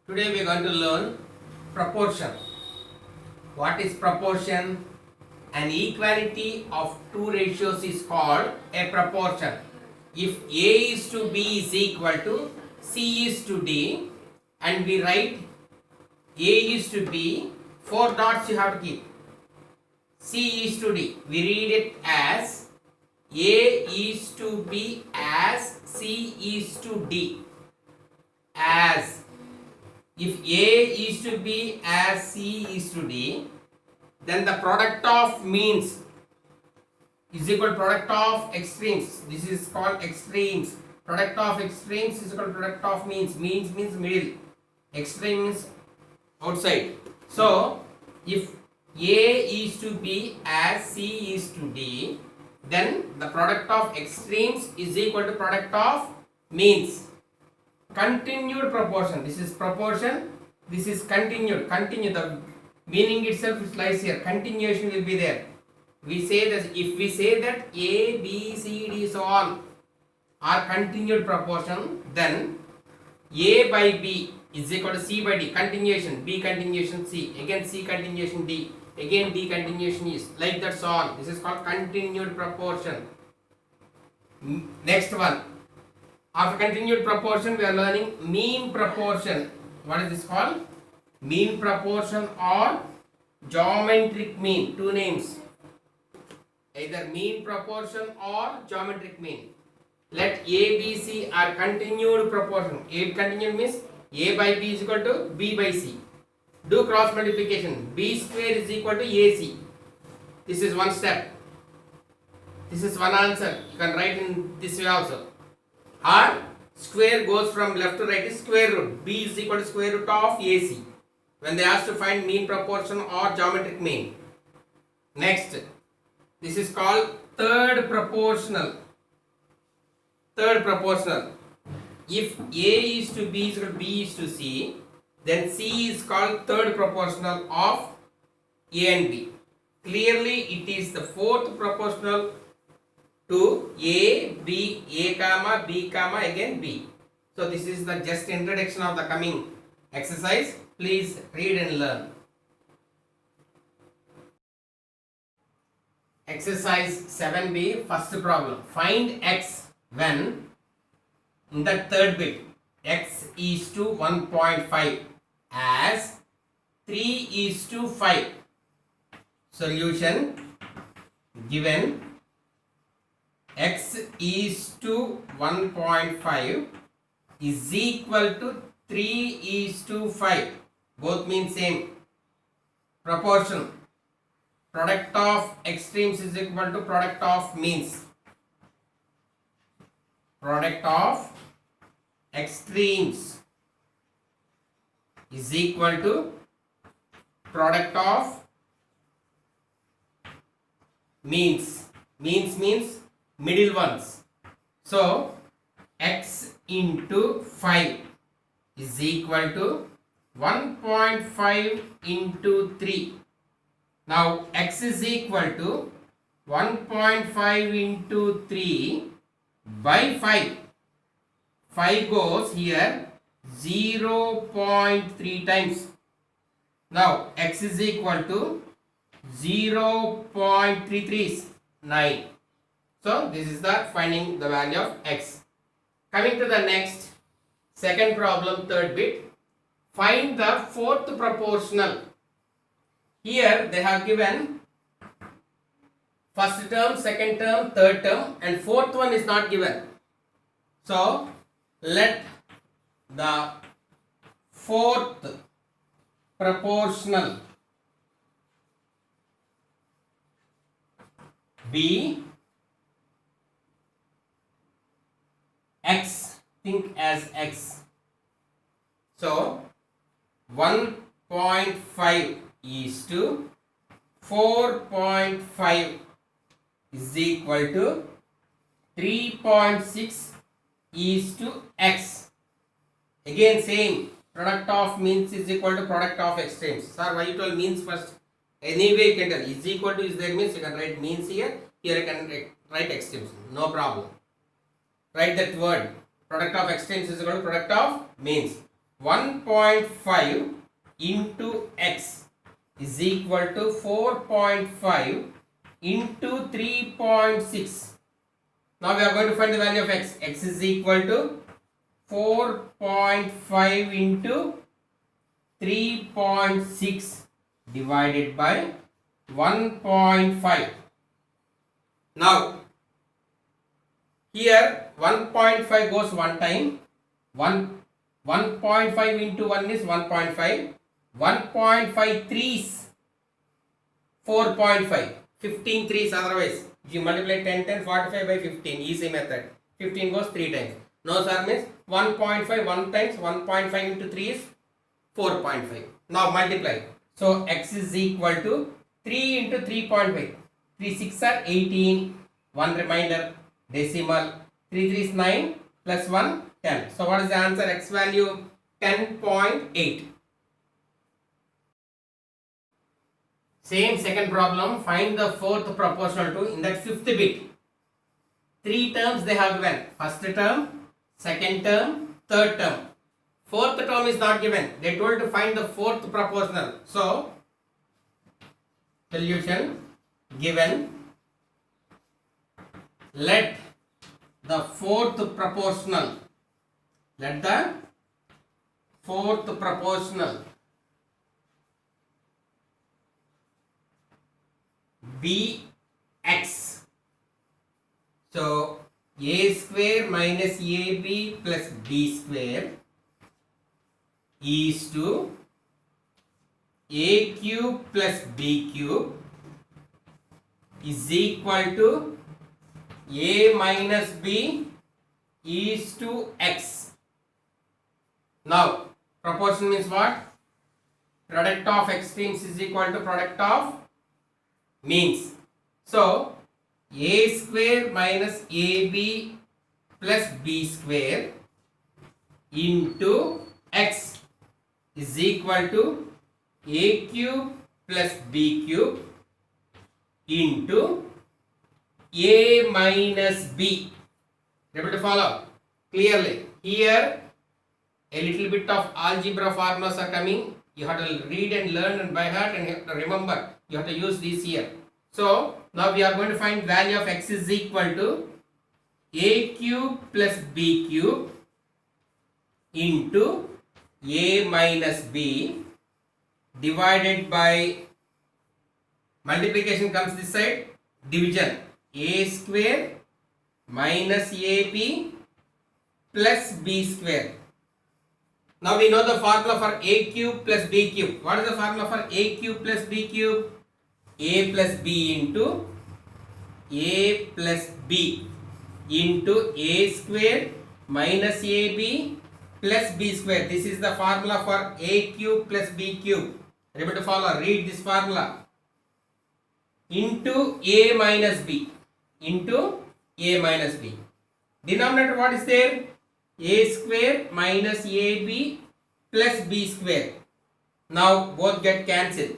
Today we are going to learn proportion. What is proportion? An equality of two ratios is called a proportion. If A is to B is equal to C is to D, and we write A is to B, four dots you have to keep. C is to D. We read it as A is to B as C is to D. As if A is to B as C is to D, then the product of means is equal to product of extremes. This is called extremes. Product of extremes is equal to product of means. Means means middle. Extreme means outside. So, if A is to B as C is to D, then the product of extremes is equal to product of means. Continued proportion. This is proportion. This is continued. Continue. The meaning itself lies here. Continuation will be there. We say that if we say that A, B, C, D, so on are continued proportion, then A by B is equal to C by D. Continuation. B continuation C. Again C continuation D. Again D continuation is. Like that so on. This is called continued proportion. Next one. After continued proportion, we are learning mean proportion. What is this called? Mean proportion or geometric mean. Two names. Either mean proportion or geometric mean. Let A, B, C are continued proportion. A continued means A by B is equal to B by C. Do cross multiplication. B square is equal to AC. This is one step. This is one answer. You can write in this way also. Or square goes from left to right is square root. B is equal to square root of AC. When they ask to find mean proportion or geometric mean. Next, this is called third proportional. Third proportional. If A is to B is equal to B is to C, then C is called third proportional of A and B. Clearly, it is the fourth proportional to A, B, A comma, B comma, again B. So this is the just introduction of the coming exercise. Please read and learn. Exercise 7b, first problem. Find x when in the third bit x is to 1.5 as 3 is to 5. Solution given x is to 1.5 is equal to 3 is to 5. Both mean same. Proportion. Product of extremes is equal to product of means. Product of extremes is equal to product of means. Means means middle ones. So x into 5 is equal to 1.5 into 3. Now x is equal to 1.5 into 3 by 5. 5 goes here 0.3 times. Now x is equal to 0.339. So this is the finding the value of x. Coming to the next second problem, third bit. Find the fourth proportional. Here they have given first term, second term, third term, and fourth one is not given. So let the fourth proportional be x. Think as x. So 1.5 is to 4.5 is equal to 3.6 is to x. Again same. Product of means is equal to product of extremes. Sir, why you told means first? Anyway you can tell. Is equal to is there means you can write means here. Here you can write extremes. No problem. Write that word. Product of extremes is equal to product of means. 1.5 into x is equal to 4.5 into 3.6. Now we are going to find the value of x. X is equal to 4.5 into 3.6 divided by 1.5. Now here 1.5 goes one time. 1.5 into 1 is 1.5. 1.5 threes 4.5. 15 threes otherwise. If you multiply 10, 45 by 15. Easy method. 15 goes 3 times. No sir means 1.5 1 times 1.5 into 3 is 4.5. Now multiply. So x is equal to 3 into 3.5. 3 6 are 18. One reminder. Decimal. 3 3 is 9 plus 1 10. So what is the answer? X value 10.8. Same second problem. Find the fourth proportional to in that fifth bit. 3 terms they have given. First term, second term, third term. Fourth term is not given. They told to find the fourth proportional. So solution given. Let the fourth proportional. Let the fourth proportional be x. So a square minus ab plus b square is to a cube plus b cube is equal to a minus b is to x. Now proportion means what? Product of extremes is equal to product of means. So a square minus ab plus b square into x is equal to a cube plus b cube into a minus b. Able to follow clearly? Here a little bit of algebra formulas are coming. You have to read and learn and by heart, and you have to remember. You have to use these here. So now we are going to find value of x is equal to a cube plus b cube into a minus b divided by multiplication comes this side, division a square minus ab plus b square. Now we know the formula for a cube plus b cube. What is the formula for a cube plus b cube? A plus b into a plus b into a square minus ab plus b square. This is the formula for a cube plus b cube. Are you able to follow? Read this formula. Into a minus b. Into a minus b. Denominator what is there? A square minus ab plus b square. Now both get cancelled.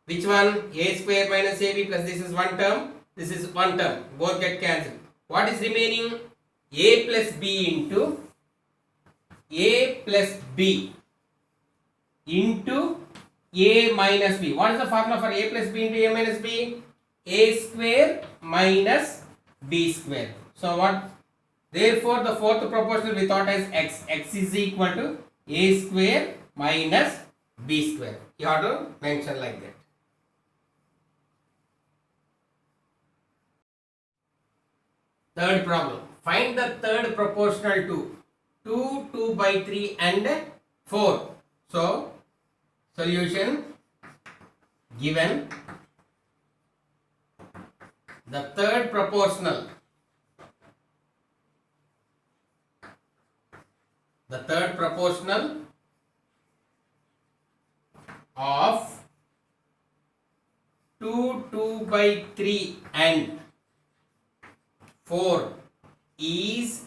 Which one? A square minus ab plus this is one term. This is one term. Both get cancelled. What is remaining? A plus b into a plus b into a minus b. What is the formula for a plus b into a minus b? A square minus b square. So what? Therefore the fourth proportional we thought as x. X is equal to a square minus b square. You have to mention like that. Third problem. Find the third proportional to 2, 2 by 3 and 4. So solution given the third proportional. The third proportional of 2, 2 by 3 and 4 is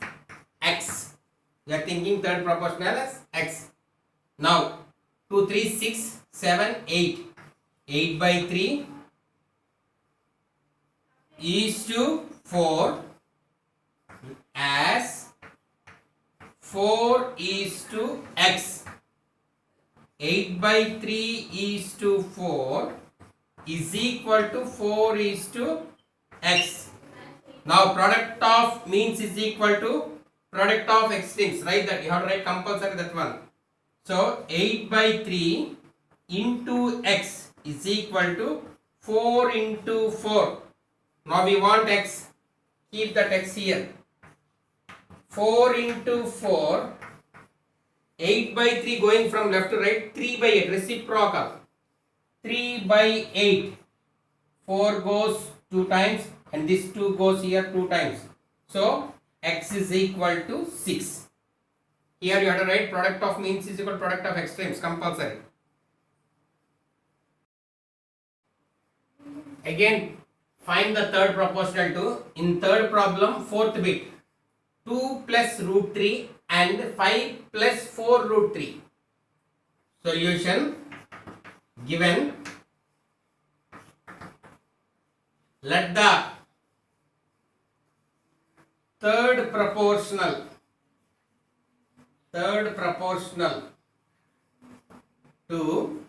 x. We are thinking third proportional as x. Now 2, 3, 6, 7, 8. 8 by 3 is to 4 as 4 is to x. 8 by 3 is to 4 is equal to 4 is to x. Now product of means is equal to product of extremes. Write that. You have to write compulsory that one. So 8 by 3 into x is equal to 4 into 4. Now we want x. Keep that x here. 4 into 4. 8 by 3 going from left to right. 3 by 8 reciprocal. 3 by 8. 4 goes 2 times and this 2 goes here 2 times. So x is equal to 6. Here you have to write product of means is equal to product of extremes, compulsory. Again, find the third proportional to. In third problem, fourth bit, 2 plus root 3 and 5 plus 4 root 3. Solution given. Let the third proportional to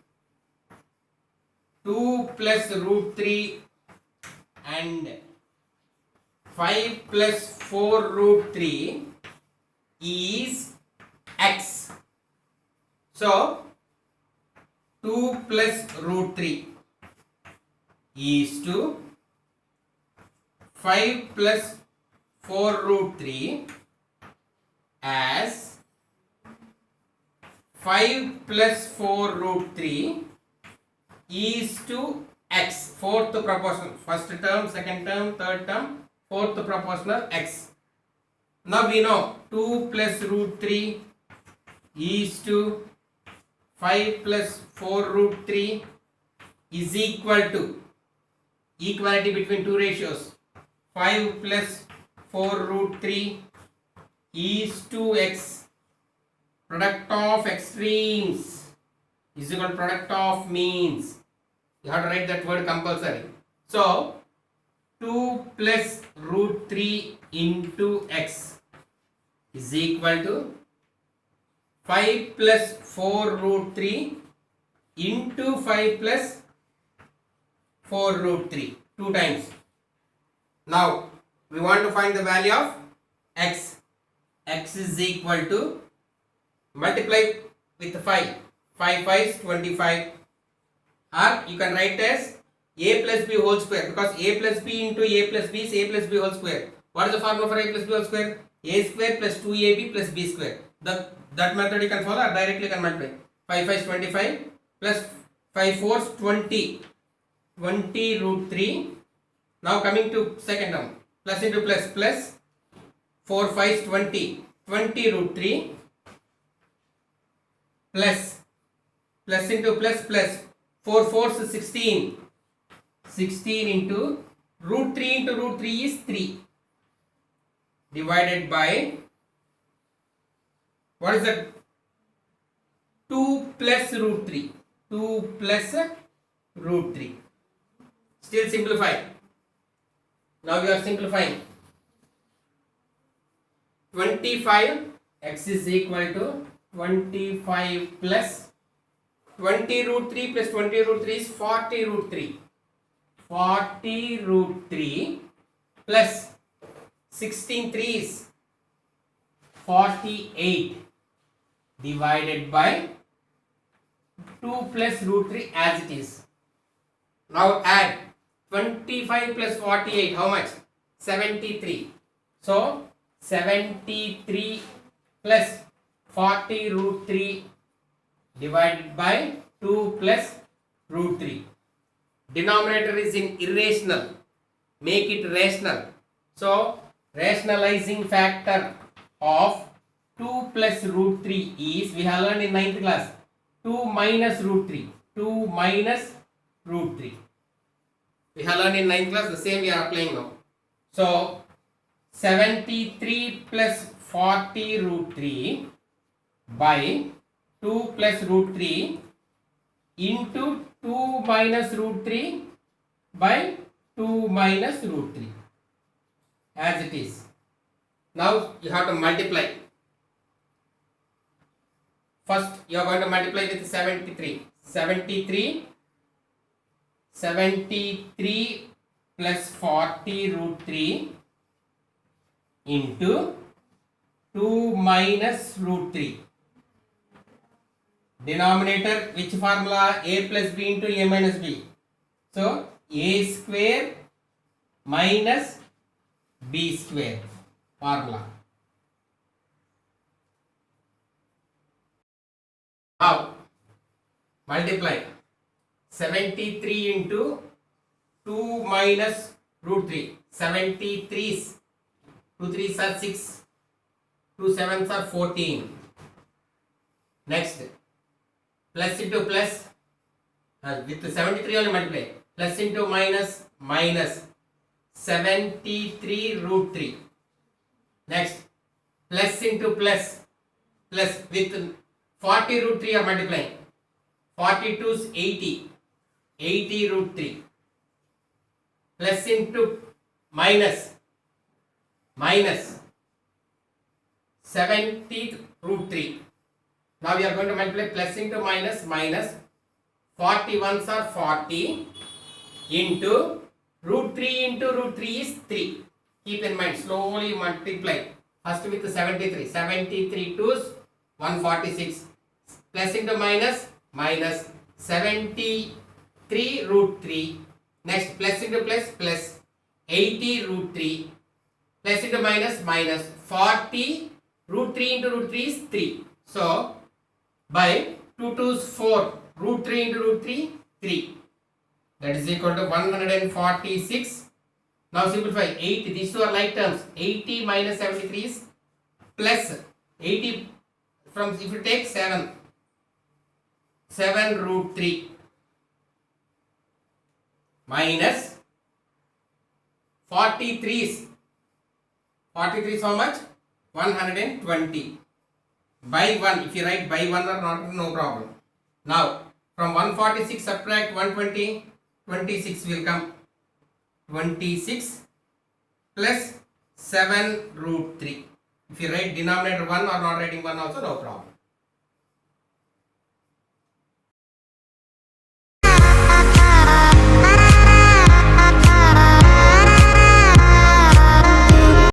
2 plus root 3 and 5 plus 4 root 3 is x. So 2 plus root 3 is to 5 plus 4 root 3 as 5 plus 4 root 3 is to x. Fourth proportional. First term, second term, third term, fourth proportional x. Now we know 2 plus root 3 is to 5 plus 4 root 3 is equal to equality between two ratios. 5 plus 4 root 3 is to x. Product of extremes is equal to product of means. You have to write that word compulsory. So 2 plus root 3 into x is equal to 5 plus 4 root 3 into 5 plus 4 root 3. 2 times. Now we want to find the value of x. X is equal to, multiply with 5. 5 5 is 25. Or you can write as a plus b whole square, because a plus b into a plus b is a plus b whole square. What is the formula for a plus b whole square? A square plus 2ab plus b square. That method you can follow, or directly you can multiply. 5 5 is 25 plus 5 4 is 20. 20 root 3. Now coming to second term. Plus into plus, plus 4 5 is 20. 20 root 3 plus into plus, 4 4 is 16. 16 into root 3 is 3. Divided by, what is that? 2 plus root 3. 2 plus root 3. Still simplify. Now we are simplifying. 25, x is equal to 25 plus 20 root 3 plus 20 root 3 is 40 root 3. 40 root 3 plus 16 3 is 48 divided by 2 plus root 3 as it is. Now add 25 plus 48, how much? 73. So 73 plus 40 root 3 divided by 2 plus root 3. Denominator is in irrational. Make it rational. So rationalizing factor of 2 plus root 3 is, we have learned in 9th class, 2 minus root 3. 2 minus root 3. We have learned in 9th class, the same we are applying now. So 73 plus 40 root 3 by 2 plus root 3 into 2 minus root 3 by 2 minus root 3 as it is. Now you have to multiply. First, you are going to multiply with 73. 73 plus 40 root 3 into 2 minus root 3. Denominator, which formula? A plus B into A minus B. So, A square minus B square formula. Now, multiply 73 into 2 minus root 3. 73's 2 3's are 6, 2 7's are 14. Next, plus into plus, with 73 only multiply. Plus into minus, minus 73 root 3. Next, plus into plus, plus with 40 root 3 are multiplying. 42 is 80. 80 root 3. Plus into minus. Minus 70 root 3. Now we are going to multiply plus into minus. Minus 41s are 40 into root 3 into root 3 is 3. Keep in mind, slowly multiply. First with 73. 73 2's 146. Plus into minus. Minus 73 root 3. Next, plus into plus. Plus 80 root 3. Plus into minus. Minus 40 root 3 into root 3 is 3. So, by 2 2's 4. Root 3 into root 3, 3. That is equal to 146. Now simplify 80. These two are like terms. 80 minus 73 is plus 80 from, if you take 7. 7 root 3 minus 43 is how much? 120. By 1. If you write by 1 or not, no problem. Now, from 146 subtract 120, 26 will come. 26 plus 7 root 3. If you write denominator 1 or not writing 1 also, no problem.